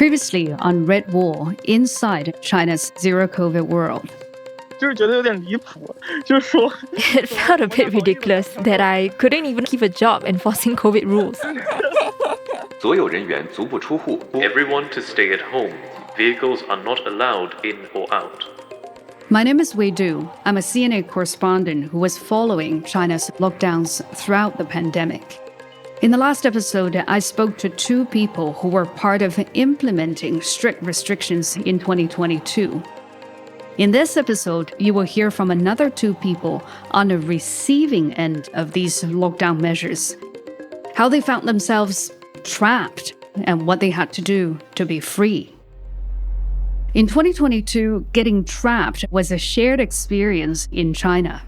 Previously on Red Wall, inside China's zero-COVID world. It felt a bit ridiculous that I couldn't even keep a job enforcing COVID rules. Everyone to stay at home. Vehicles are not allowed in or out. My name is Wei Du. I'm a CNA correspondent who was following China's lockdowns throughout the pandemic. In the last episode, I spoke to two people who were part of implementing strict restrictions in 2022. In this episode, you will hear from another two people on the receiving end of these lockdown measures, how they found themselves trapped and what they had to do to be free. In 2022, getting trapped was a shared experience in China.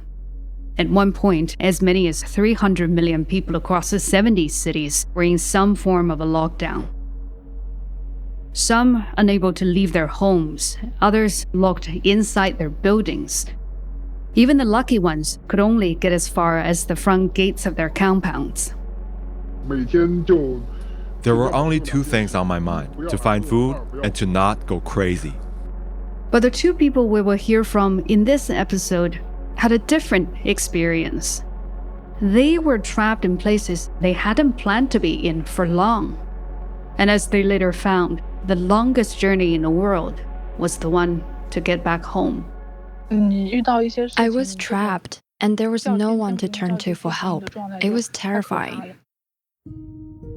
At one point, as many as 300 million people across the 70 cities were in some form of a lockdown. Some unable to leave their homes, others locked inside their buildings. Even the lucky ones could only get as far as the front gates of their compounds. There were only two things on my mind, to find food and to not go crazy. But the two people we will hear from in this episode had a different experience. They were trapped in places they hadn't planned to be in for long. And as they later found, the longest journey in the world was the one to get back home. I was trapped, and there was no one to turn to for help. It was terrifying.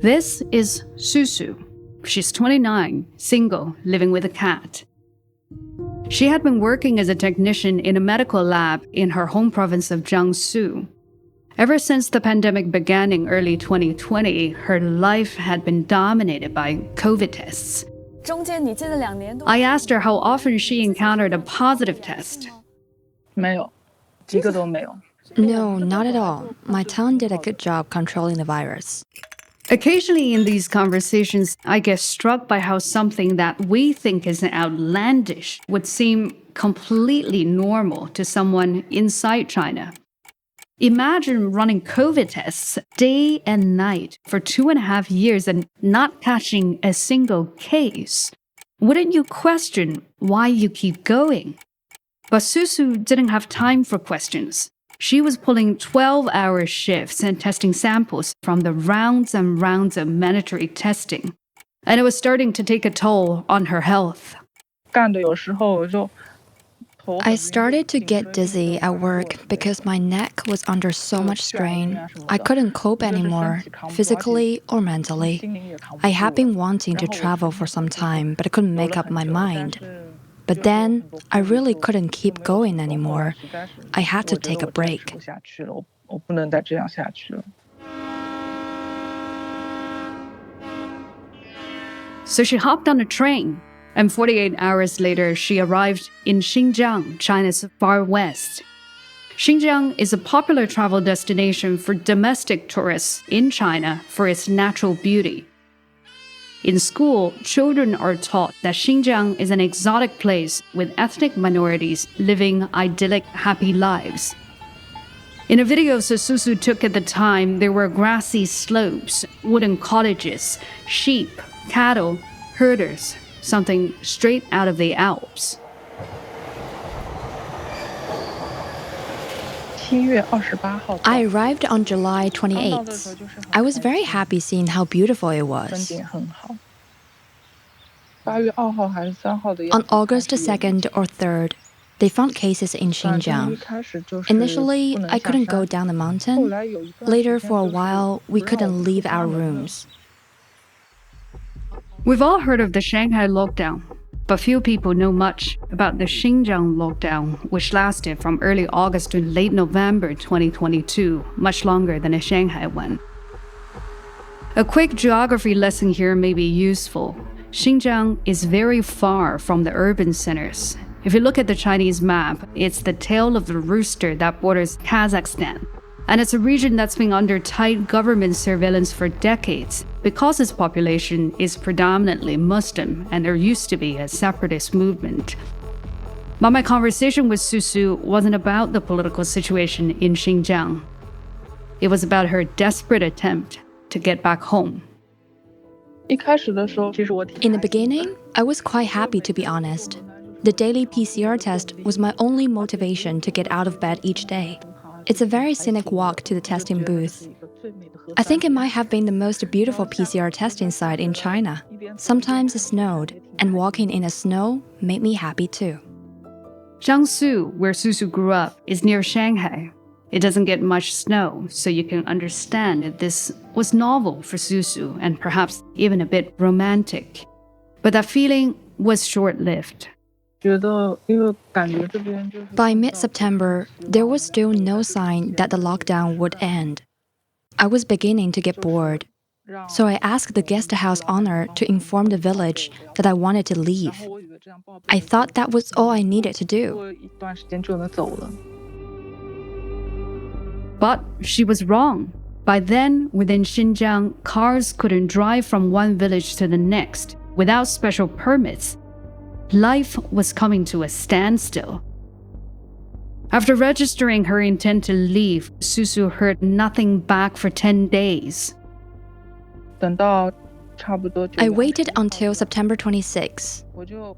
This is Susu. She's 29, single, living with a cat. She had been working as a technician in a medical lab in her home province of Jiangsu. Ever since the pandemic began in early 2020, her life had been dominated by COVID tests. I asked her how often she encountered a positive test. No, not at all. My town did a good job controlling the virus. Occasionally in these conversations, I get struck by how something that we think is outlandish would seem completely normal to someone inside China. Imagine running COVID tests day and night for 2.5 years and not catching a single case. Wouldn't you question why you keep going? But Susu didn't have time for questions. She was pulling 12-hour shifts and testing samples from the rounds and rounds of mandatory testing. And it was starting to take a toll on her health. I started to get dizzy at work because my neck was under so much strain. I couldn't cope anymore, physically or mentally. I had been wanting to travel for some time, but I couldn't make up my mind. But then, I really couldn't keep going anymore. I had to take a break. So she hopped on a train, and 48 hours later, she arrived in Xinjiang, China's far west. Xinjiang is a popular travel destination for domestic tourists in China for its natural beauty. In school, children are taught that Xinjiang is an exotic place with ethnic minorities living idyllic, happy lives. In a video Susu took at the time, there were grassy slopes, wooden cottages, sheep, cattle, herders, something straight out of the Alps. I arrived on July 28th. I was very happy seeing how beautiful it was. On August 2nd or 3rd, they found cases in Xinjiang. Initially, I couldn't go down the mountain. Later, for a while, we couldn't leave our rooms. We've all heard of the Shanghai lockdown, but few people know much about the Xinjiang lockdown, which lasted from early August to late November 2022, much longer than the Shanghai one. A quick geography lesson here may be useful. Xinjiang is very far from the urban centers. If you look at the Chinese map, it's the tail of the rooster that borders Kazakhstan. And it's a region that's been under tight government surveillance for decades because its population is predominantly Muslim and there used to be a separatist movement. But my conversation with Susu wasn't about the political situation in Xinjiang. It was about her desperate attempt to get back home. In the beginning, I was quite happy, to be honest. The daily PCR test was my only motivation to get out of bed each day. It's a very scenic walk to the testing booth. I think it might have been the most beautiful PCR testing site in China. Sometimes it snowed, and walking in the snow made me happy too. Jiangsu, where Susu grew up, is near Shanghai. It doesn't get much snow, so you can understand that this was novel for Susu and perhaps even a bit romantic. But that feeling was short-lived. By mid-September, there was still no sign that the lockdown would end. I was beginning to get bored, so I asked the guest house owner to inform the village that I wanted to leave. I thought that was all I needed to do. But she was wrong. By then, within Xinjiang, cars couldn't drive from one village to the next without special permits. Life was coming to a standstill. After registering her intent to leave, Susu heard nothing back for 10 days. I waited until September 26.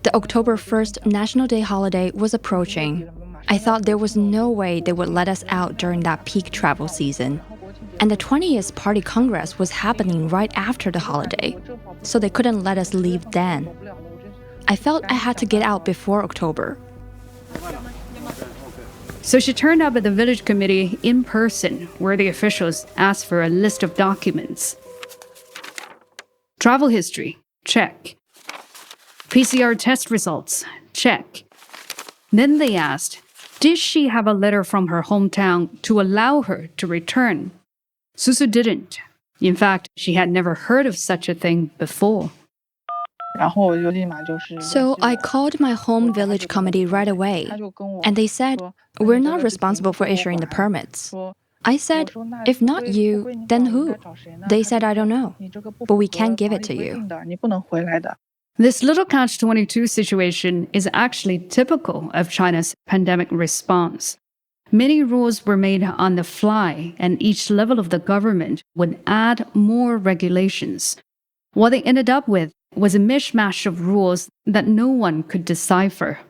The October 1st National Day holiday was approaching. I thought there was no way they would let us out during that peak travel season. And the 20th Party Congress was happening right after the holiday, so they couldn't let us leave then. I felt I had to get out before October. So she turned up at the village committee in person, where the officials asked for a list of documents. Travel history, check. PCR test results, check. Then they asked, did she have a letter from her hometown to allow her to return? Susu didn't. In fact, she had never heard of such a thing before. So I called my home village committee right away, and they said, we're not responsible for issuing the permits. I said, if not you, then who? They said, I don't know, but we can't give it to you. This little catch-22 situation is actually typical of China's pandemic response. Many rules were made on the fly, and each level of the government would add more regulations. What they ended up with was a mishmash of rules that no one could decipher.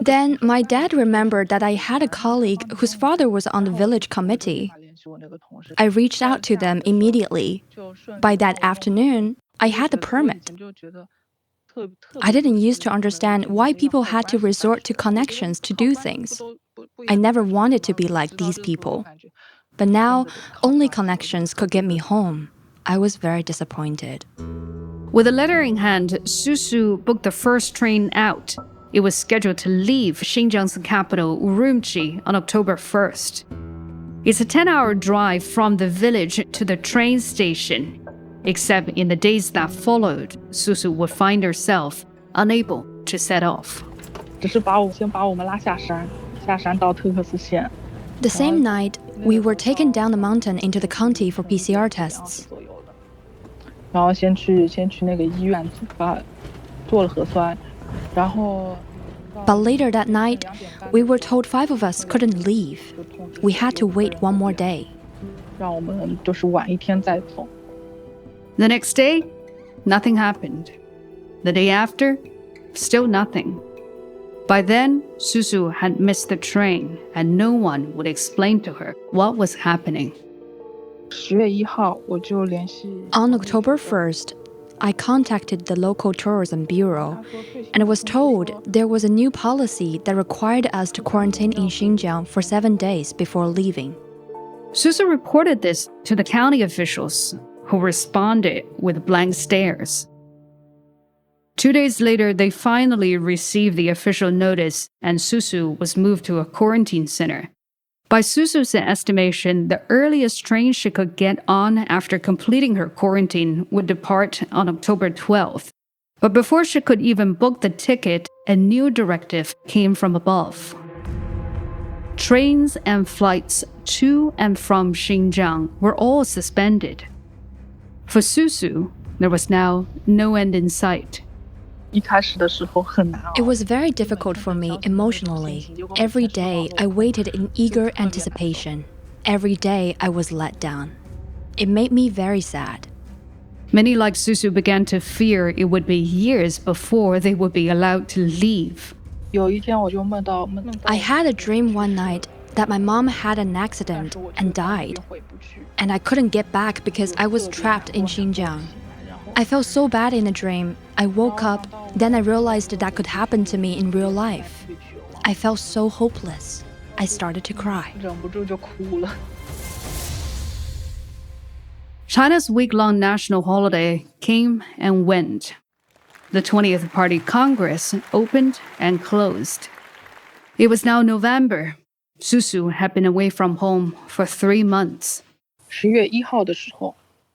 Then my dad remembered that I had a colleague whose father was on the village committee. I reached out to them immediately. By that afternoon, I had the permit. I didn't used to understand why people had to resort to connections to do things. I never wanted to be like these people. But now, only connections could get me home. I was very disappointed. With a letter in hand, Susu booked the first train out. It was scheduled to leave Xinjiang's capital, Urumqi, on October 1st. It's a 10-hour drive from the village to the train station. Except in the days that followed, Susu would find herself unable to set off. The same night, we were taken down the mountain into the county for PCR tests. But later that night, we were told 5 of us couldn't leave. We had to wait one more day. The next day, nothing happened. The day after, still nothing. By then, Susu had missed the train, and no one would explain to her what was happening. On October 1st, I contacted the local tourism bureau, and was told there was a new policy that required us to quarantine in Xinjiang for 7 days before leaving. Susu reported this to the county officials, who responded with blank stares. 2 days later, they finally received the official notice, and Susu was moved to a quarantine center. By Susu's estimation, the earliest train she could get on after completing her quarantine would depart on October 12th. But before she could even book the ticket, a new directive came from above. Trains and flights to and from Xinjiang were all suspended. For Susu, there was now no end in sight. It was very difficult for me emotionally. Every day, I waited in eager anticipation. Every day, I was let down. It made me very sad. Many like Susu began to fear it would be years before they would be allowed to leave. I had a dream one night that my mom had an accident and died, and I couldn't get back because I was trapped in Xinjiang. I felt so bad in the dream. I woke up, then I realized that could happen to me in real life. I felt so hopeless. I started to cry. China's week-long national holiday came and went. The 20th Party Congress opened and closed. It was now November. Susu had been away from home for 3 months.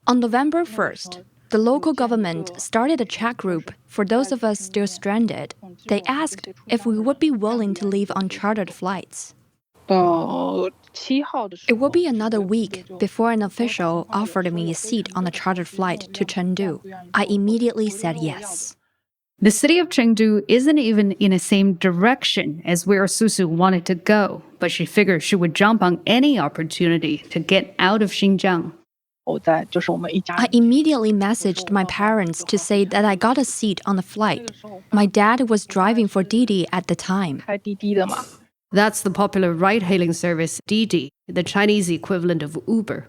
On November 1st, the local government started a chat group for those of us still stranded. They asked if we would be willing to leave on chartered flights. It will be another week before an official offered me a seat on a chartered flight to Chengdu. I immediately said yes. The city of Chengdu isn't even in the same direction as where Susu wanted to go, but she figured she would jump on any opportunity to get out of Xinjiang. I immediately messaged my parents to say that I got a seat on the flight. My dad was driving for Didi at the time. That's the popular ride-hailing service Didi, the Chinese equivalent of Uber.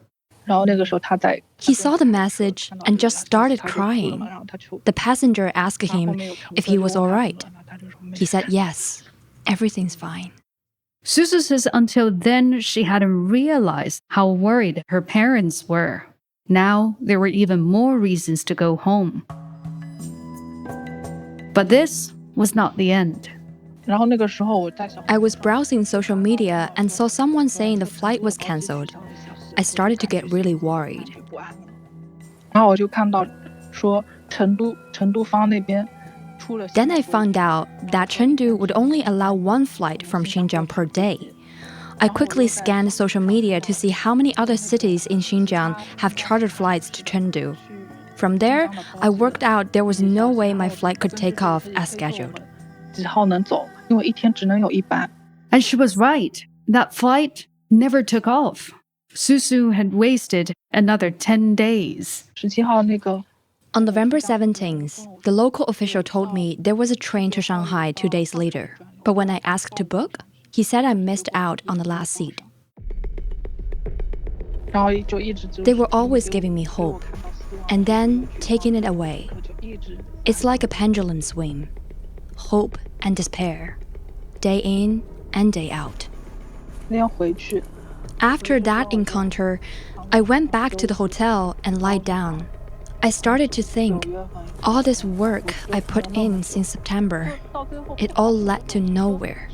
He saw the message and just started crying. The passenger asked him if he was all right. He said yes, everything's fine. Susu says until then she hadn't realized how worried her parents were. Now there were even more reasons to go home. But this was not the end. I was browsing social media and saw someone saying the flight was cancelled. I started to get really worried. Then I found out that Chengdu would only allow one flight from Xinjiang per day. I quickly scanned social media to see how many other cities in Xinjiang have chartered flights to Chengdu. From there, I worked out there was no way my flight could take off as scheduled. And she was right. That flight never took off. Susu had wasted another 10 days. On November 17th, the local official told me there was a train to Shanghai 2 days later. But when I asked to book, he said I missed out on the last seat. They were always giving me hope, and then taking it away. It's like a pendulum swing. Hope and despair, day in and day out. After that encounter, I went back to the hotel and lied down. I started to think, all this work I put in since September, it all led to nowhere.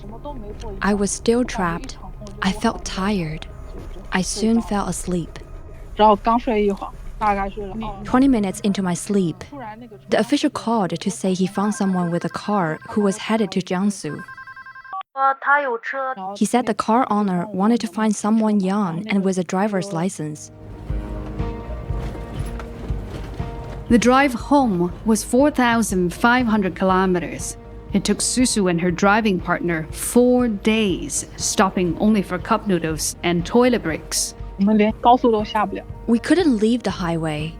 I was still trapped. I felt tired. I soon fell asleep. 20 minutes into my sleep, the official called to say he found someone with a car who was headed to Jiangsu. He said the car owner wanted to find someone young and with a driver's license. The drive home was 4,500 kilometers. It took Susu and her driving partner 4 days, stopping only for cup noodles and toilet breaks. We couldn't leave the highway.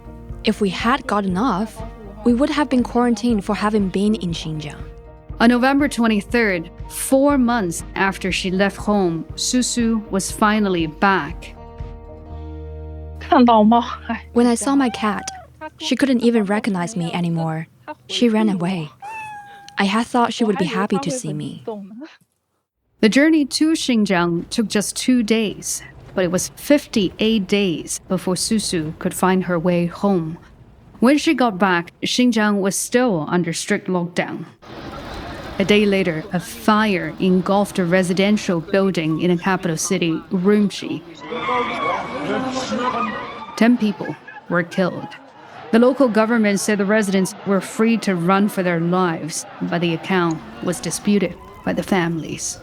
If we had gotten off, we would have been quarantined for having been in Xinjiang. On November 23rd, 4 months after she left home, Susu was finally back. When I saw my cat, she couldn't even recognize me anymore. She ran away. I had thought she would be happy to see me. The journey to Xinjiang took just 2 days, but it was 58 days before Susu could find her way home. When she got back, Xinjiang was still under strict lockdown. A day later, a fire engulfed a residential building in the capital city, Urumqi. 10 people were killed. The local government said the residents were free to run for their lives, but the account was disputed by the families.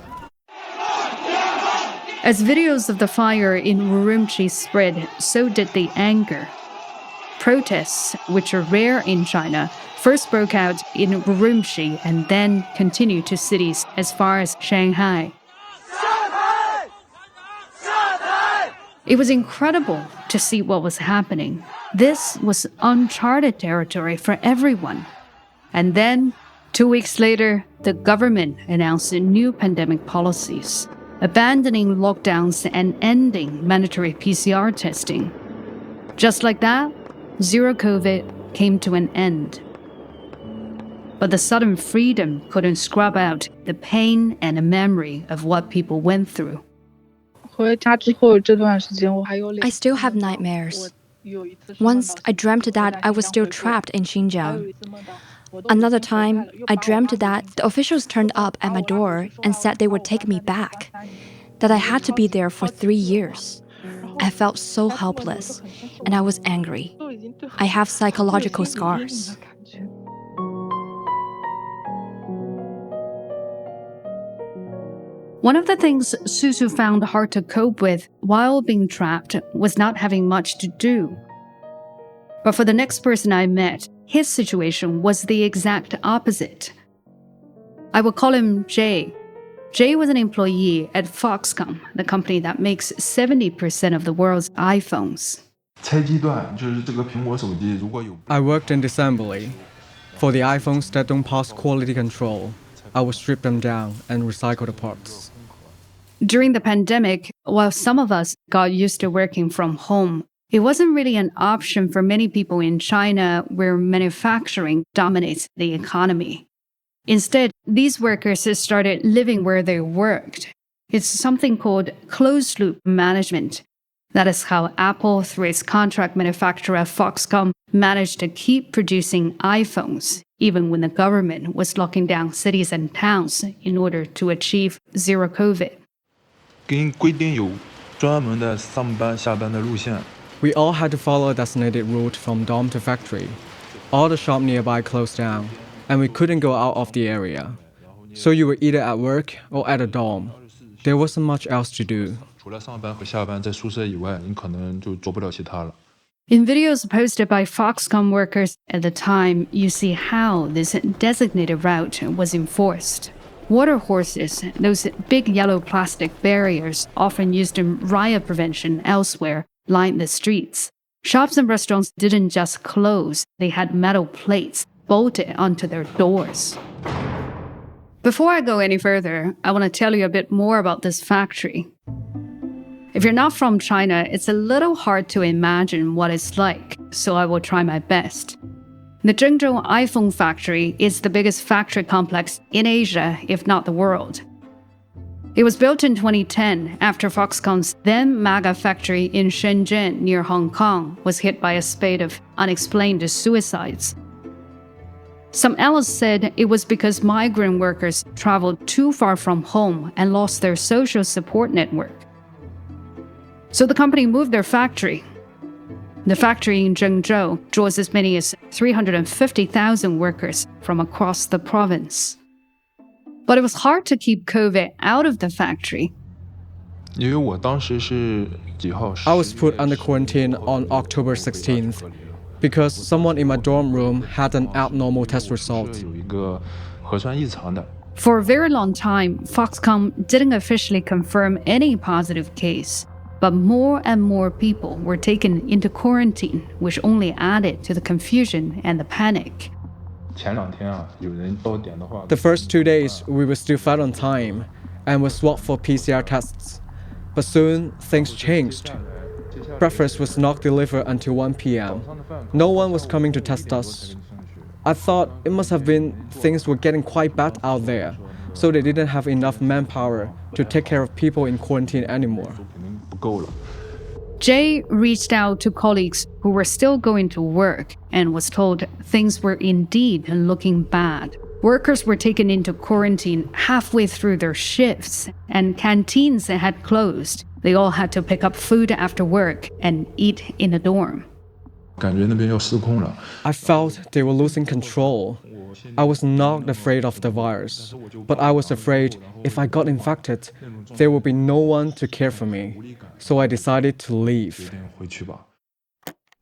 As videos of the fire in Urumqi spread, so did the anger. Protests, which are rare in China, first broke out in Urumqi and then continued to cities as far as Shanghai. It was incredible to see what was happening. This was uncharted territory for everyone. And then, 2 weeks later, the government announced new pandemic policies, abandoning lockdowns and ending mandatory PCR testing. Just like that, zero COVID came to an end. But the sudden freedom couldn't scrub out the pain and the memory of what people went through. I still have nightmares. Once I dreamt that I was still trapped in Xinjiang. Another time, I dreamt that the officials turned up at my door and said they would take me back, that I had to be there for 3 years. I felt so helpless, and I was angry. I have psychological scars. One of the things Susu found hard to cope with while being trapped was not having much to do. But for the next person I met, his situation was the exact opposite. I would call him Jay. Jay was an employee at Foxconn, the company that makes 70% of the world's iPhones. I worked in disassembly. For the iPhones that don't pass quality control, I would strip them down and recycle the parts. During the pandemic, while some of us got used to working from home, it wasn't really an option for many people in China where manufacturing dominates the economy. Instead, these workers started living where they worked. It's something called closed-loop management. That is how Apple, through its contract manufacturer Foxconn, managed to keep producing iPhones, even when the government was locking down cities and towns in order to achieve zero COVID. We all had to follow a designated route from dorm to factory. All the shops nearby closed down, and we couldn't go out of the area. So you were either at work or at a dorm. There wasn't much else to do. In videos posted by Foxconn workers at the time, you see how this designated route was enforced. Water horses, those big yellow plastic barriers often used in riot prevention elsewhere, lined the streets. Shops and restaurants didn't just close, they had metal plates bolted onto their doors. Before I go any further, I want to tell you a bit more about this factory. If you're not from China, it's a little hard to imagine what it's like, so I will try my best. The Zhengzhou iPhone factory is the biggest factory complex in Asia, if not the world. It was built in 2010 after Foxconn's then mega factory in Shenzhen near Hong Kong was hit by a spate of unexplained suicides. Some analysts said it was because migrant workers traveled too far from home and lost their social support network. So the company moved their factory. The factory in Zhengzhou draws as many as 350,000 workers from across the province. But it was hard to keep COVID out of the factory. I was put under quarantine on October 16th because someone in my dorm room had an abnormal test result. For a very long time, Foxconn didn't officially confirm any positive case. But more and more people were taken into quarantine, which only added to the confusion and the panic. The first 2 days, we were still fed on time and were swapped for PCR tests. But soon, things changed. Breakfast was not delivered until 1 p.m. No one was coming to test us. I thought it must have been things were getting quite bad out there, so they didn't have enough manpower to take care of people in quarantine anymore. Jay reached out to colleagues who were still going to work and was told things were indeed looking bad. Workers were taken into quarantine halfway through their shifts, and canteens had closed. They all had to pick up food after work and eat in a dorm. I felt they were losing control. I was not afraid of the virus, but I was afraid if I got infected, there would be no one to care for me. So I decided to leave.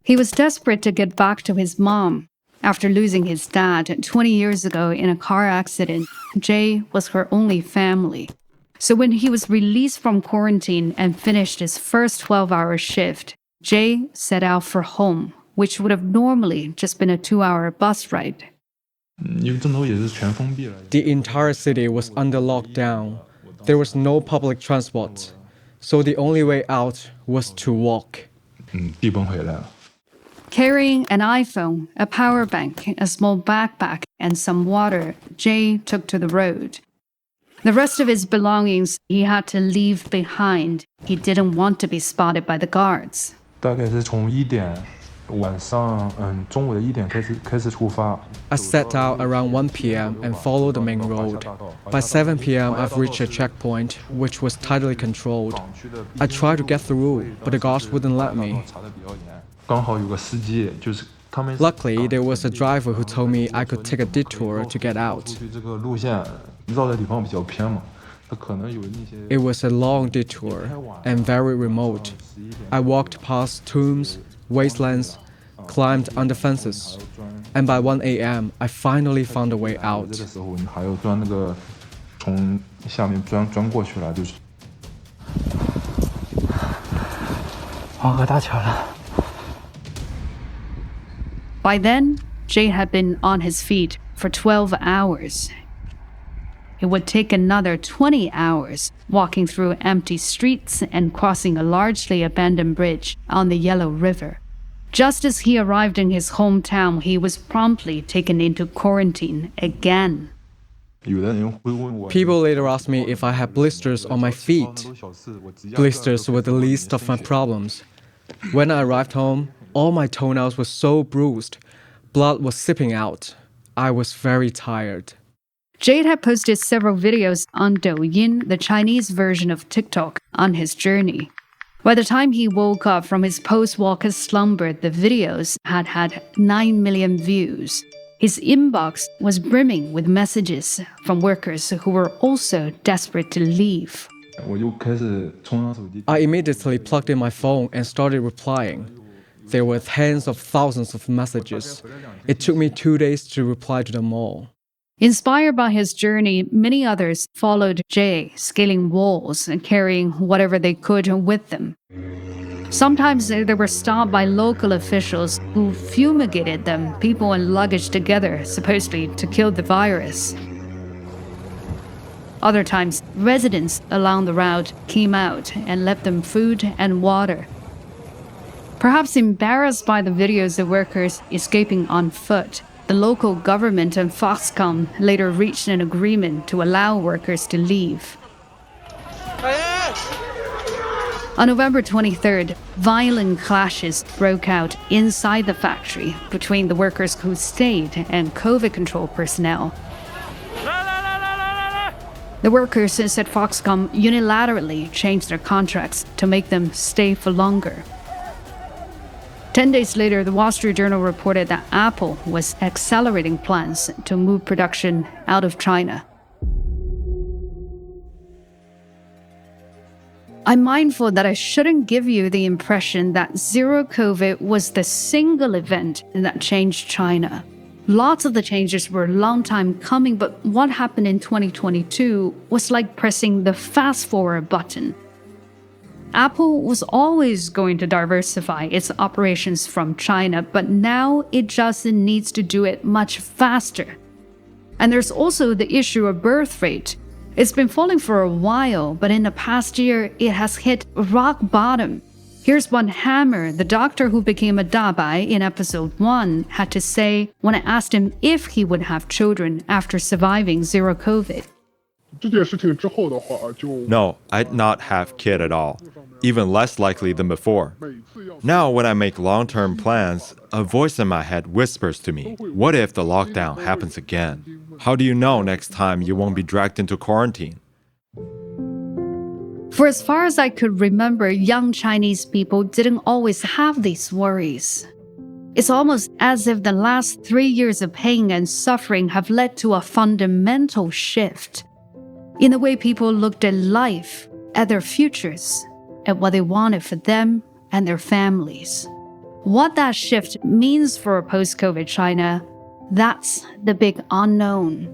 He was desperate to get back to his mom. After losing his dad 20 years ago in a car accident, Jay was her only family. So when he was released from quarantine and finished his first 12-hour shift, Jay set out for home, which would have normally just been a 2-hour bus ride. The entire city was under lockdown. There was no public transport, so the only way out was to walk. Carrying an iPhone, a power bank, a small backpack, and some water, Jay took to the road. The rest of his belongings he had to leave behind. He didn't want to be spotted by the guards. I set out around 1 p.m. and followed the main road. By 7 p.m., I've reached a checkpoint, which was tightly controlled. I tried to get through, but the guards wouldn't let me. Luckily, there was a driver who told me I could take a detour to get out. It was a long detour and very remote. I walked past tombs, wastelands, climbed under fences, and by 1 a.m., I finally found a way out. By then, Jay had been on his feet for 12 hours. It would take another 20 hours walking through empty streets and crossing a largely abandoned bridge on the Yellow River. Just as he arrived in his hometown, he was promptly taken into quarantine again. People later asked me if I had blisters on my feet. Blisters were the least of my problems. When I arrived home, all my toenails were so bruised. Blood was seeping out. I was very tired. Jade had posted several videos on Douyin, the Chinese version of TikTok, on his journey. By the time he woke up from his post-walker slumber, the videos had had 9 million views. His inbox was brimming with messages from workers who were also desperate to leave. I immediately plugged in my phone and started replying. There were tens of thousands of messages. It took me 2 days to reply to them all. Inspired by his journey, many others followed Jay, scaling walls and carrying whatever they could with them. Sometimes they were stopped by local officials who fumigated them, people and luggage together, supposedly to kill the virus. Other times, residents along the route came out and left them food and water. Perhaps embarrassed by the videos of workers escaping on foot, the local government and Foxconn later reached an agreement to allow workers to leave. On November 23rd, violent clashes broke out inside the factory between the workers who stayed and COVID control personnel. The workers said Foxconn unilaterally changed their contracts to make them stay for longer. 10 days later, the Wall Street Journal reported that Apple was accelerating plans to move production out of China. I'm mindful that I shouldn't give you the impression that zero COVID was the single event that changed China. Lots of the changes were a long time coming, but what happened in 2022 was like pressing the fast-forward button. Apple was always going to diversify its operations from China, but now it just needs to do it much faster. And there's also the issue of birth rate. It's been falling for a while, but in the past year, it has hit rock bottom. Here's what Hammer, the doctor who became a dabai in episode 1, had to say when I asked him if he would have children after surviving zero COVID. No, I'd not have kid at all, even less likely than before. Now when I make long-term plans, a voice in my head whispers to me, what if the lockdown happens again? How do you know next time you won't be dragged into quarantine? For as far as I could remember, young Chinese people didn't always have these worries. It's almost as if the last 3 years of pain and suffering have led to a fundamental shift in the way people looked at life, at their futures, at what they wanted for them and their families. What that shift means for a post-COVID China, that's the big unknown.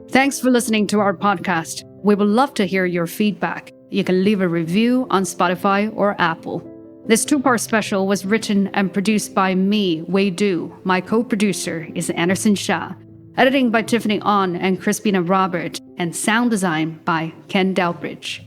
Thanks for listening to our podcast. We would love to hear your feedback. You can leave a review on Spotify or Apple. This two-part special was written and produced by me, Wei Du. My co-producer is Anderson Shah. Editing by Tiffany On and Crispina Robert, and sound design by Ken Delbridge.